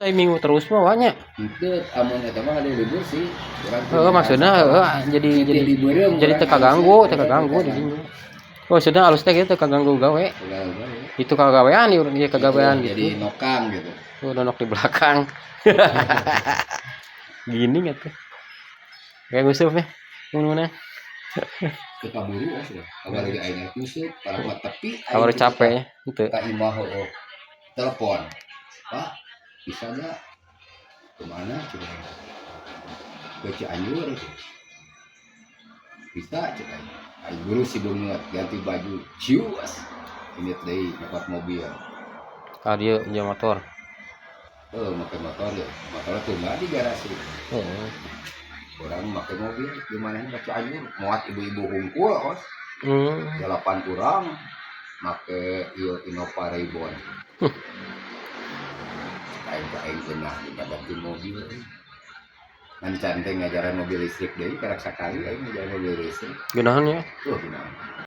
Minggu terus mah banyak. Itu amun eta mah ada libur sih. Maksudnya jadi teu kaganggu di dinya. Maksudnya alus teh gitu kaganggu gawe. Itu kagawean ieu kagawean gitu. Jadi nokang gitu. Nonok di belakang. Gini gitu. Kayak ngusuf ya. Mun Keburu asuh. Apalagi ayeuna kusut, para mah tepi. Kabar capek itu. Ka imah heuh. Telepon. Pak, bisa enggak? Kemana coba? Ke Cianjur. Bisa coba. Ayo buru si banget ganti baju. Cius. Ini teh dapat mobil. Dia punya motor. Pakai motor ya. Motor tuh enggak di garasi. Orang pakai mobil gimana nih ke Cianjur. Muat ibu-ibu hungkul, Os. 8 orang pakai Innova Reborn. Kain genah ganti mobil. Kan cantik ngajaran mobil listrik deui karak sakali aing ngajaran mobil listrik. Geunahan ya. Geunahan.